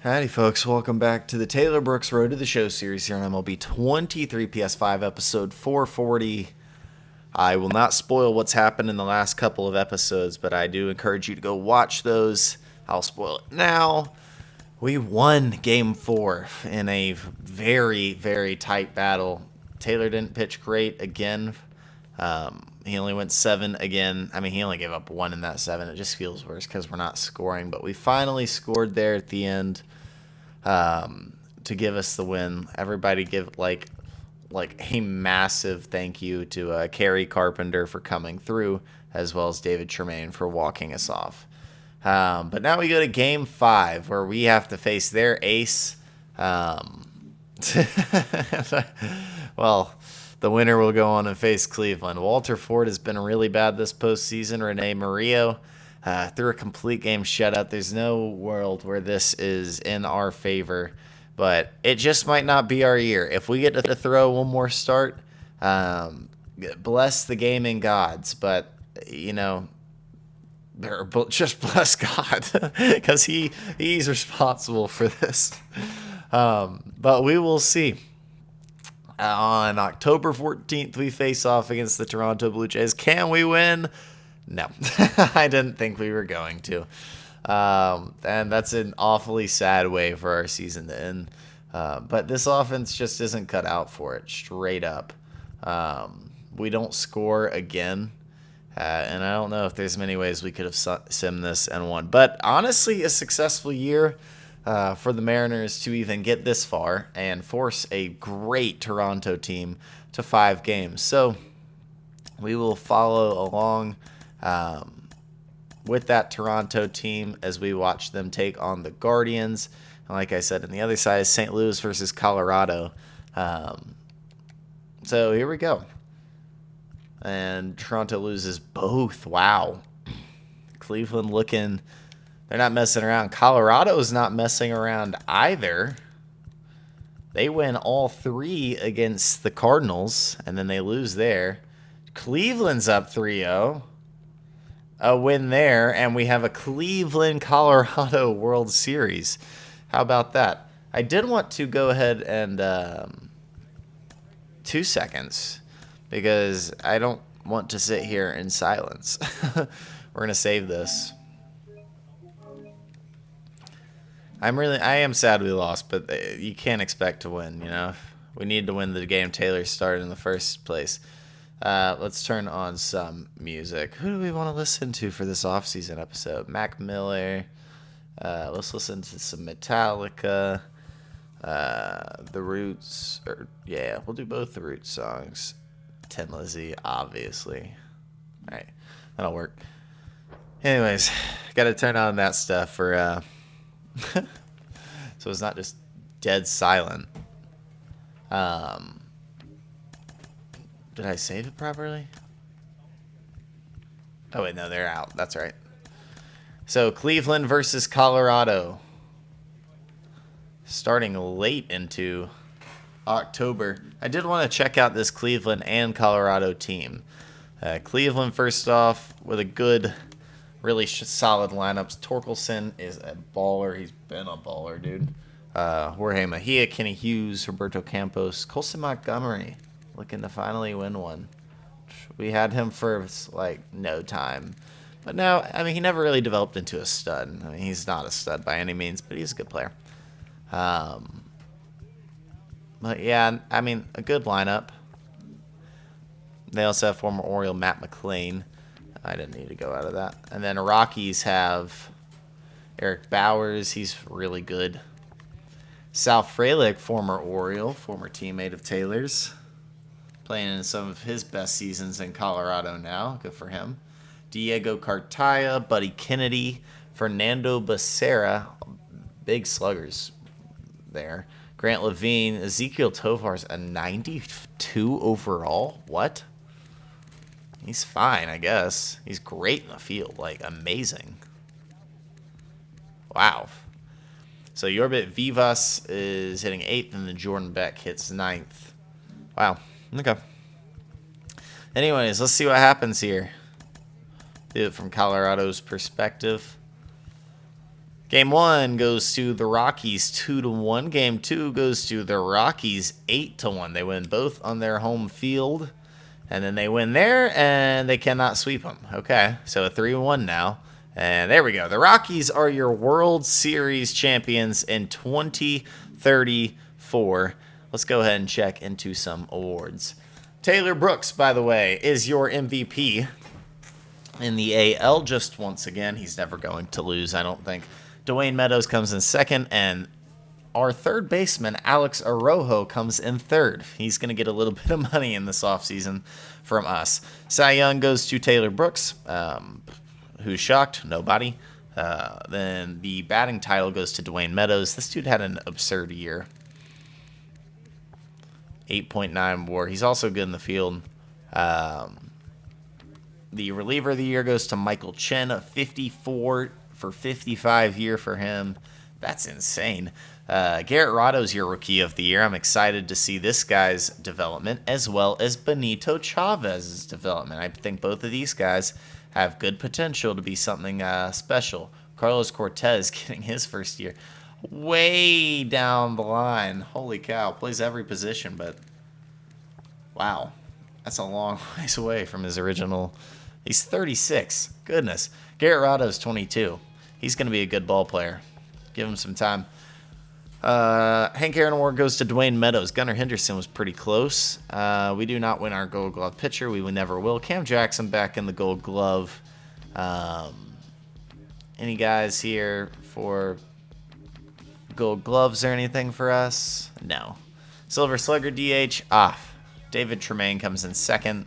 Howdy folks, welcome back to the Taylor Brooks Road to the Show series here on MLB 23 PS5 episode 440. I will not spoil what's happened in the last couple of episodes, but I do encourage you to go watch those. I'll spoil it now. We won Game 4 in a very, very tight battle. Taylor didn't pitch great again. He only went 7 again. I mean, he only gave up 1 in that 7. It just feels worse because we're not scoring. But we finally scored there at the end to give us the win. Everybody give like a massive thank you to Kerry Carpenter for coming through, as well as David Tremaine for walking us off. But now we go to Game 5, where we have to face their ace. Well, the winner will go on and face Cleveland. Walter Ford has been really bad this postseason. Rene Murillo threw a complete game shutout. There's no world where this is in our favor, but it just might not be our year. If we get to throw one more start, bless the gaming gods. But, you know, just bless God because he's responsible for this. But we will see. On October 14th, we face off against the Toronto Blue Jays. Can we win? No, I didn't think we were going to. And that's an awfully sad way for our season to end. But this offense just isn't cut out for it, straight up. We don't score again. And I don't know if there's many ways we could have simmed this and won. But honestly, a successful year for the Mariners to even get this far and force a great Toronto team to 5 games. So we will follow along with that Toronto team as we watch them take on the Guardians. And like I said, on the other side is St. Louis versus Colorado. So here we go. And Toronto loses both. Wow. Cleveland looking, they're not messing around. Colorado's not messing around either. They win all 3 against the Cardinals, and then they lose there. Cleveland's up 3-0. A win there, and we have a Cleveland-Colorado World Series. How about that? I did want to go ahead and 2 seconds, because I don't want to sit here in silence. We're going to save this. I am sad we lost, but you can't expect to win, you know? We need to win the game Taylor started in the first place. Let's turn on some music. Who do we want to listen to for this off-season episode? Mac Miller. Let's listen to some Metallica. The Roots. Yeah, we'll do both the Roots songs. Tin Lizzy, obviously. All right, that'll work. Anyways, got to turn on that stuff for so it's not just dead silent. Did I save it properly? Oh wait, no, they're out. That's right. So Cleveland versus Colorado, starting late into October. I did want to check out this Cleveland and Colorado team. Cleveland, first off, with a good, really solid lineups. Torkelson is a baller. He's been a baller, dude. Jorge Mejia, Kenny Hughes, Roberto Campos, Colson Montgomery, looking to finally win one. We had him for, like, no time. But now, I mean, he never really developed into a stud. I mean, he's not a stud by any means, but he's a good player. But, yeah, I mean, a good lineup. They also have former Oriole Matt McLean. I didn't need to go out of that. And then Rockies have Eric Bowers. He's really good. Sal Frelick, former Oriole, former teammate of Taylor's. Playing in some of his best seasons in Colorado now. Good for him. Diego Cartaya, Buddy Kennedy, Fernando Becerra. Big sluggers there. Grant Levine, Ezekiel Tovar's a 92 overall. What? He's fine, I guess. He's great in the field. Like, amazing. Wow. So Yorbit Vivas is hitting 8th, and then Jordan Beck hits 9th. Wow. Okay. Anyways, let's see what happens here. Do it from Colorado's perspective. Game 1 goes to the Rockies 2-1. Game 2 goes to the Rockies 8-1. They win both on their home field. And then they win there, and they cannot sweep them. Okay, so a 3-1 now. And there we go. The Rockies are your World Series champions in 2034. Let's go ahead and check into some awards. Taylor Brooks, by the way, is your MVP in the AL. Just once again, he's never going to lose, I don't think. Dwayne Meadows comes in second, and our third baseman, Alex Arrojo, comes in third. He's going to get a little bit of money in this offseason from us. Cy Young goes to Taylor Brooks. Who's shocked? Nobody. Then the batting title goes to Dwayne Meadows. This dude had an absurd year. 8.9 WAR. He's also good in the field. The reliever of the year goes to Michael Chen. 54 for 55 year for him. That's insane. Garrett Rotto's your rookie of the year. I'm excited to see this guy's development as well as Benito Chavez's development. I think both of these guys have good potential to be something special. Carlos Cortez getting his first year way down the line. Holy cow. Plays every position, but wow. That's a long ways away from his original. He's 36. Goodness. Garrett Rotto's 22. He's going to be a good ball player. Give him some time. Hank Aaron Award goes to Dwayne Meadows. Gunnar Henderson was pretty close. We do not win our Gold Glove pitcher. We never will. Cam Jackson back in the Gold Glove. Any guys here for Gold Gloves or anything for us? No. Silver Slugger DH off. David Tremaine comes in second.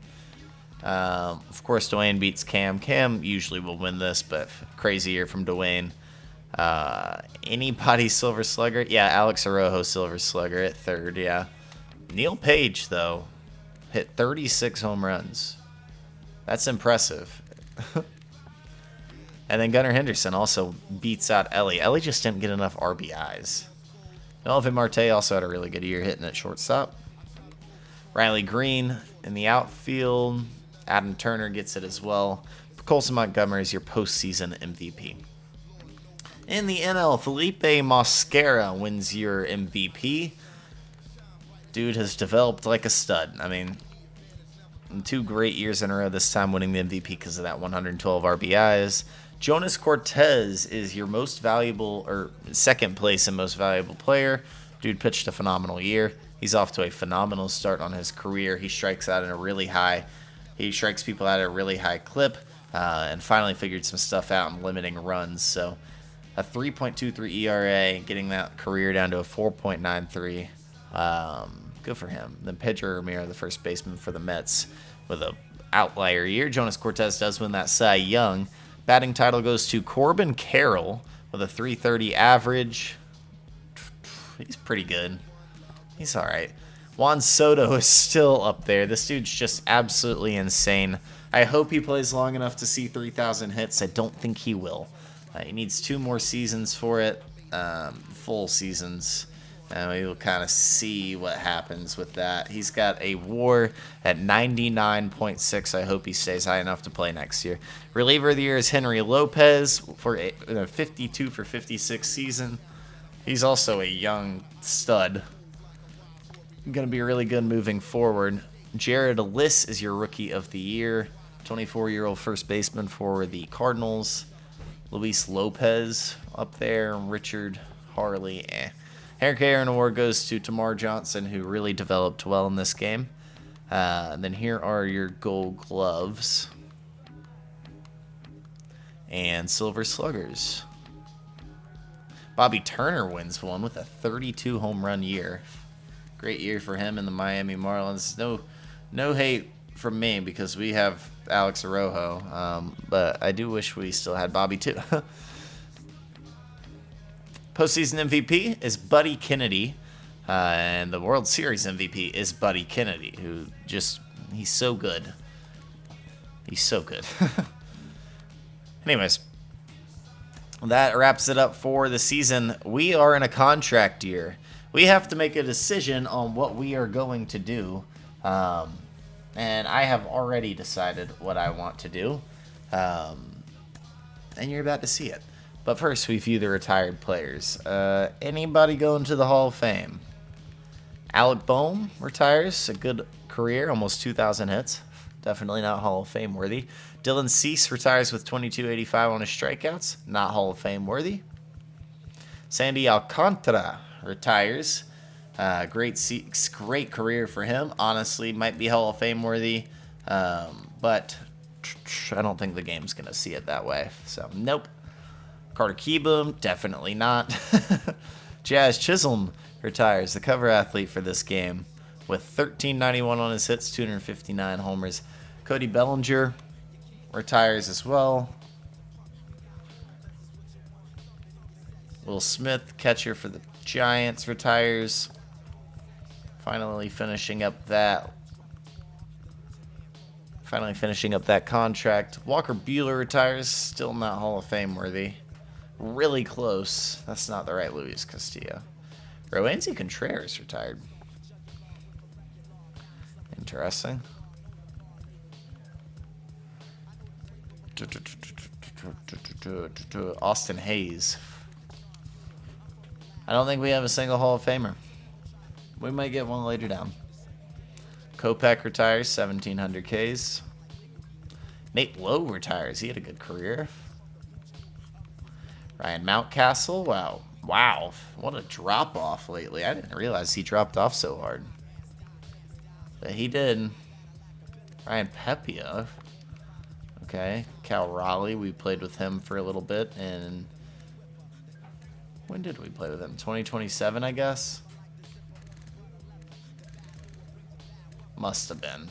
Of course, Dwayne beats Cam. Cam usually will win this, but crazy year from Dwayne. Anybody Silver Slugger? Yeah, Alex Arrojo Silver Slugger at third, yeah. Neil Page, though, hit 36 home runs. That's impressive. And then Gunnar Henderson also beats out Ellie. Ellie just didn't get enough RBIs. Melvin Marte also had a really good year hitting at shortstop. Riley Green in the outfield. Adam Turner gets it as well. Colson Montgomery is your postseason MVP. In the NL, Felipe Mosquera wins your MVP. Dude has developed like a stud. I mean, 2 great years in a row this time winning the MVP because of that 112 RBIs. Jonas Cortez is your most valuable, or second place and most valuable player. Dude pitched a phenomenal year. He's off to a phenomenal start on his career. He strikes out at a really high. He strikes people out at a really high clip, and finally figured some stuff out in limiting runs. So a 3.23 ERA, getting that career down to a 4.93. Good for him. Then Pedro Ramiro, the first baseman for the Mets, with a outlier year. Jonas Cortez does win that Cy Young. Batting title goes to Corbin Carroll with a 330 average. He's pretty good. He's all right. Juan Soto is still up there. This dude's just absolutely insane. I hope he plays long enough to see 3,000 hits. I don't think he will. He needs 2 more seasons for it, full seasons. And we will kind of see what happens with that. He's got a WAR at 99.6. I hope he stays high enough to play next year. Reliever of the year is Henry Lopez for a 52 for 56 season. He's also a young stud. Going to be really good moving forward. Jared Aliss is your rookie of the year. 24-year-old first baseman for the Cardinals. Luis Lopez up there. Richard Harley, Hank Aaron Award goes to Tamar Johnson, who really developed well in this game. And then here are your Gold Gloves and Silver Sluggers. Bobby Turner wins one with a 32 home run year. Great year for him in the Miami Marlins. No hate from me because we have Alex Arrojo, but I do wish we still had Bobby too. Postseason MVP is Buddy Kennedy, and the World Series MVP is Buddy Kennedy, who he's so good. He's so good. Anyways, that wraps it up for the season. We are in a contract year. We have to make a decision on what we are going to do, and I have already decided what I want to do, and you're about to see it. But first, we view the retired players. Anybody going to the Hall of Fame? Alec Boehm retires. A good career, almost 2,000 hits. Definitely not Hall of Fame worthy. Dylan Cease retires with 2285 on his strikeouts. Not Hall of Fame worthy. Sandy Alcantara retires. Great career for him. Honestly, might be Hall of Fame worthy. But I don't think the game's going to see it that way. So, nope. Carter Kieboom, definitely not. Jazz Chisholm retires, the cover athlete for this game, with 1391 on his hits, 259 homers. Cody Bellinger retires as well. Will Smith, catcher for the Giants, retires. Finally finishing up that contract. Walker Buehler retires, still not Hall of Fame worthy. Really close. That's not the right Luis Castillo. Roansy Contreras retired. Interesting. Austin Hayes. I don't think we have a single Hall of Famer. We might get one later down. Kopech retires, 1,700 Ks. Nate Lowe retires. He had a good career. Ryan Mountcastle. Wow. What a drop-off lately. I didn't realize he dropped off so hard. But he did. Ryan Pepia. Okay. Cal Raleigh. We played with him for a little bit. And when did we play with him? 2027, I guess? Must have been.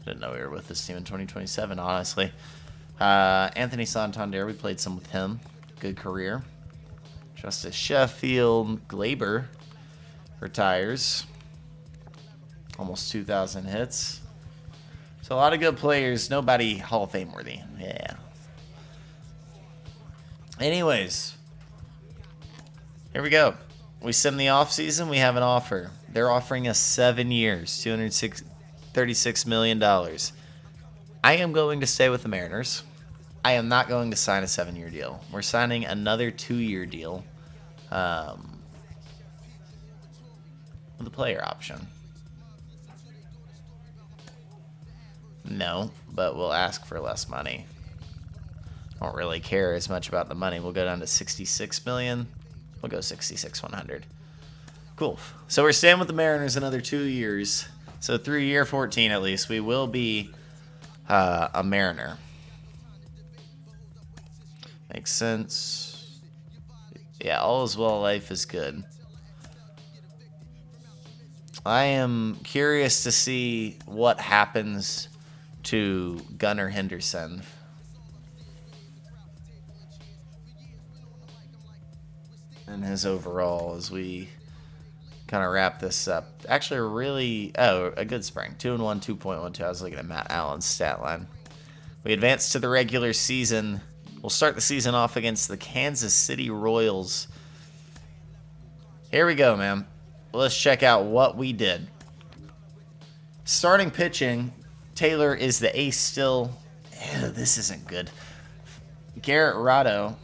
Didn't know we were with this team in 2027, honestly. Anthony Santander. We played some with him. Good career. Justice Sheffield. Glaber retires. Almost 2,000 hits. So a lot of good players. Nobody Hall of Fame worthy. Yeah. Anyways. Here we go. We sim the offseason. We have an offer. They're offering us 7 years. $236 million. I am going to stay with the Mariners. I am not going to sign a 7-year deal. We're signing another 2-year deal with a player option. No, but we'll ask for less money. I don't really care as much about the money. We'll go down to $66 million. We'll go 66,100. Cool. So we're staying with the Mariners another 2 years. So through year 14 at least, we will be a Mariner. Makes sense. Yeah, all is well, life is good. I am curious to see what happens to Gunnar Henderson. And his overall as we kind of wrap this up. Actually, a good spring. 2-1, 2.12. I was looking at Matt Allen's stat line. We advanced to the regular season. We'll start the season off against the Kansas City Royals. Here we go, man. Let's check out what we did. Starting pitching, Taylor is the ace still. Ew, this isn't good. Garrett Rado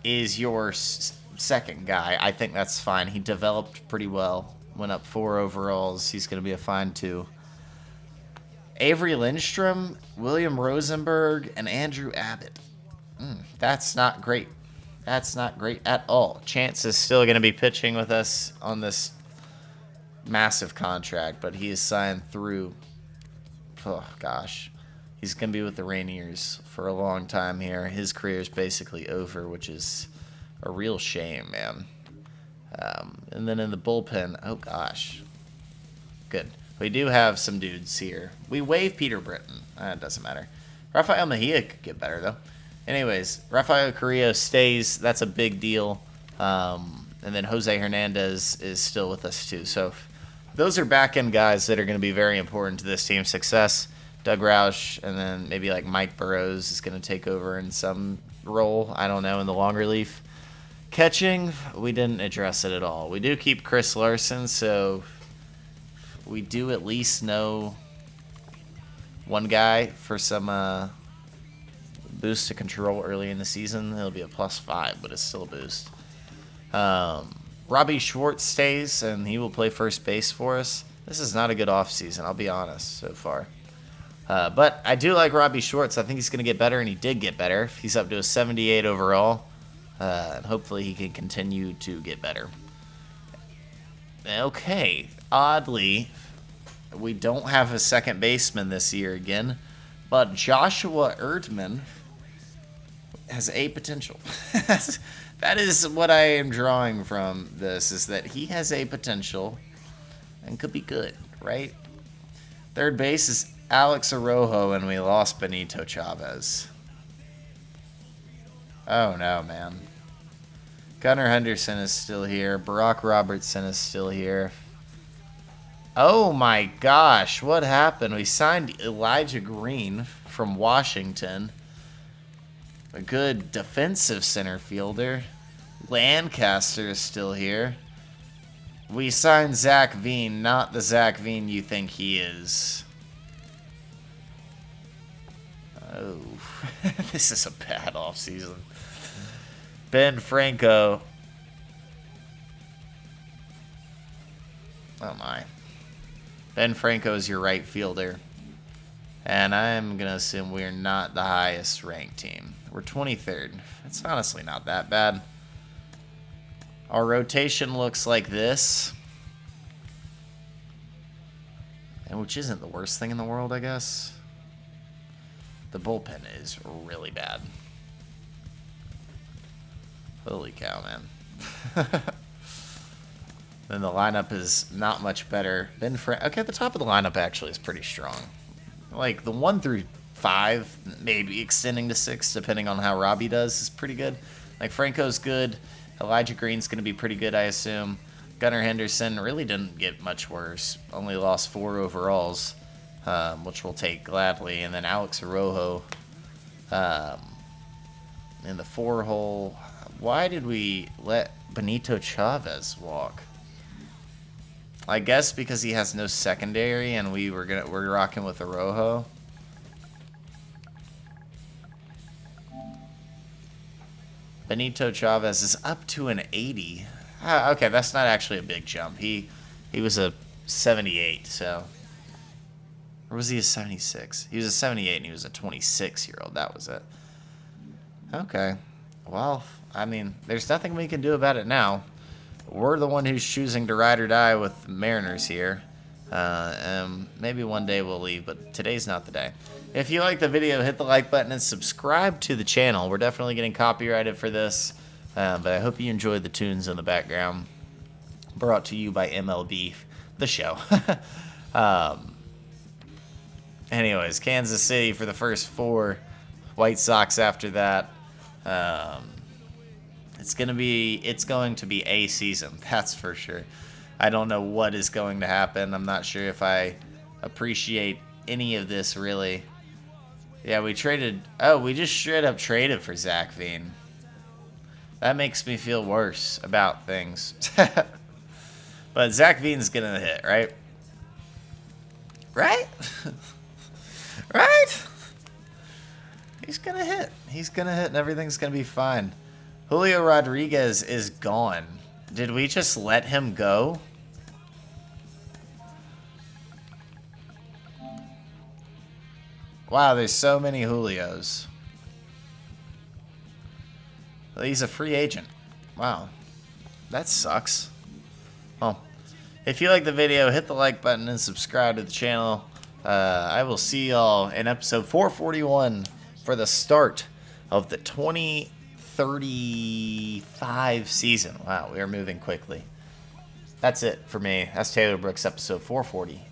is your second guy. I think that's fine. He developed pretty well. Went up 4 overalls. He's going to be a fine 2. Avery Lindstrom, William Rosenberg, and Andrew Abbott. That's not great. That's not great at all. Chance is still going to be pitching with us on this massive contract, but he is signed through. Oh, gosh. He's going to be with the Rainiers for a long time here. His career is basically over, which is a real shame, man. And then in the bullpen, oh, gosh. Good. We do have some dudes here. We waive Peter Britton. It doesn't matter. Rafael Mejia could get better, though. Anyways, Rafael Carrillo stays. That's a big deal. And then Jose Hernandez is still with us, too. So those are back-end guys that are going to be very important to this team's success. Doug Roush, and then maybe like Mike Burrows is going to take over in some role. I don't know, in the long relief. Catching, we didn't address it at all. We do keep Chris Larson, so we do at least know one guy for some boost to control early in the season. It'll be a +5, but it's still a boost. Robbie Schwartz stays, and he will play first base for us. This is not a good offseason, I'll be honest, so far. But I do like Robbie Schwartz. I think he's going to get better, and he did get better. He's up to a 78 overall, and hopefully he can continue to get better. Okay, oddly, we don't have a second baseman this year again, but Joshua Erdman has a potential. That is what I am drawing from this, is that he has a potential and could be good, right? Third base is Alex Arrojo, and we lost Benito Chavez. Oh no, man. Gunnar Henderson is still here. Barack Robertson is still here. Oh my gosh, what happened? We signed Elijah Green from Washington. A good defensive center fielder. Lancaster is still here. We signed Zach Veen, not the Zach Veen you think he is. Oh, this is a bad offseason. Ben Franco. Oh my. Ben Franco is your right fielder. And I'm going to assume we're not the highest ranked team. We're 23rd. It's honestly not that bad. Our rotation looks like this. And which isn't the worst thing in the world, I guess. The bullpen is really bad. Holy cow, man. Then the lineup is not much better. Okay, the top of the lineup actually is pretty strong. Like, the 1 through 5, maybe extending to 6, depending on how Robbie does, is pretty good. Like, Franco's good. Elijah Green's going to be pretty good, I assume. Gunnar Henderson really didn't get much worse. Only lost 4 overalls, which we'll take gladly. And then Alex Arrojo in the 4-hole. Why did we let Benito Chavez walk? I guess because he has no secondary, and we're rocking with Arrojo. Benito Chavez is up to an 80. Okay, that's not actually a big jump. He was a 78, so. Or was he a 76? He was a 78, and he was a 26-year-old. That was it. Okay. Well, I mean, there's nothing we can do about it now. We're the one who's choosing to ride or die with Mariners here. Maybe one day we'll leave, but today's not the day. If you like the video, hit the like button and subscribe to the channel. We're definitely getting copyrighted for this, but I hope you enjoyed the tunes in the background. Brought to you by MLB, the show. Anyways, Kansas City for the first 4. White Sox after that. It's going to be a season, that's for sure. I don't know what is going to happen. I'm not sure if I appreciate any of this, really. Yeah, we just straight up traded for Zach Veen. That makes me feel worse about things. But Zach Veen's going to hit, right? Right? Right? He's going to hit. He's going to hit, and everything's going to be fine. Julio Rodriguez is gone. Did we just let him go? Wow, there's so many Julios. Well, he's a free agent. Wow. That sucks. Well, if you like the video, hit the like button and subscribe to the channel. I will see y'all in episode 441 for the start of the 2035 season. Wow, we are moving quickly. That's it for me. That's Taylor Brooks, episode 440.